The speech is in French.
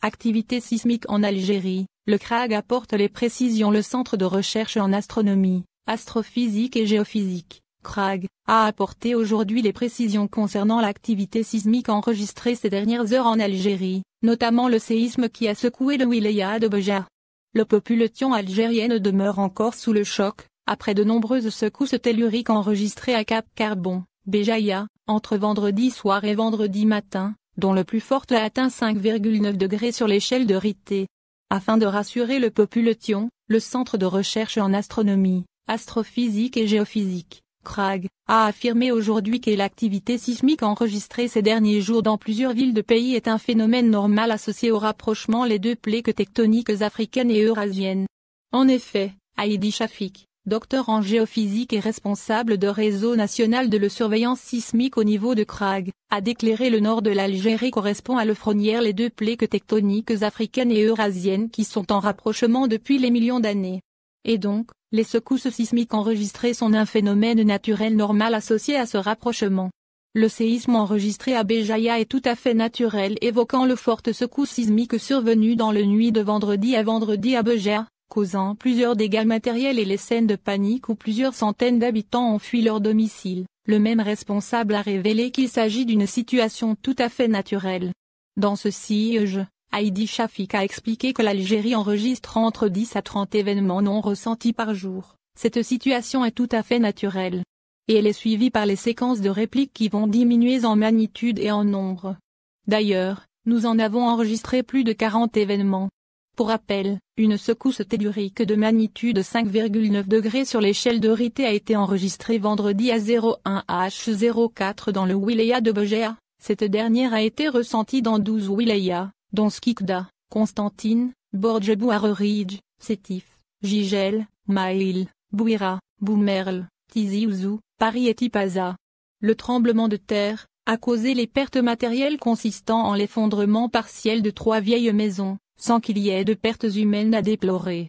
Activité sismique en Algérie, le CRAG apporte les précisions. Le Centre de recherche en astronomie, astrophysique et géophysique, CRAG, a apporté aujourd'hui les précisions concernant l'activité sismique enregistrée ces dernières heures en Algérie, notamment le séisme qui a secoué le wilaya de Béja. La population algérienne demeure encore sous le choc, après de nombreuses secousses telluriques enregistrées à Cap Carbon, Béjaïa, entre vendredi soir et vendredi matin, dont le plus fort a atteint 5,9 degrés sur l'échelle de Richter. Afin de rassurer la population, le Centre de recherche en astronomie, astrophysique et géophysique, CRAG, a affirmé aujourd'hui que l'activité sismique enregistrée ces derniers jours dans plusieurs villes de pays est un phénomène normal associé au rapprochement des deux plaques tectoniques africaines et eurasiennes. En effet, Heidi Shafik, docteur en géophysique et responsable de réseau national de la surveillance sismique au niveau de CRAG, a déclaré le nord de l'Algérie correspond à la frontière les deux plaques tectoniques africaines et eurasiennes qui sont en rapprochement depuis les millions d'années. Et donc, les secousses sismiques enregistrées sont un phénomène naturel normal associé à ce rapprochement. Le séisme enregistré à Béjaïa est tout à fait naturel, évoquant le forte secousse sismique survenue dans la nuit de vendredi à vendredi à Béjaïa, causant plusieurs dégâts matériels et les scènes de panique où plusieurs centaines d'habitants ont fui leur domicile. Le même responsable a révélé qu'il s'agit d'une situation tout à fait naturelle. Dans ce siège, Heidi Shafik a expliqué que l'Algérie enregistre entre 10 à 30 événements non ressentis par jour. Cette situation est tout à fait naturelle. Et elle est suivie par les séquences de répliques qui vont diminuer en magnitude et en nombre. D'ailleurs, nous en avons enregistré plus de 40 événements. Pour rappel, une secousse tellurique de magnitude 5,9 degrés sur l'échelle de Richter a été enregistrée vendredi à 01h04 dans le wilaya de Béjaïa. Cette dernière a été ressentie dans 12 wilayas, dont Skikda, Constantine, Borj Bouarerij, Sétif, Jigel, Maïl, Bouira, Boumerle, Tizi Ouzou, Paris et Tipaza. Le tremblement de terre a causé les pertes matérielles consistant en l'effondrement partiel de 3 vieilles maisons, sans qu'il y ait de pertes humaines à déplorer.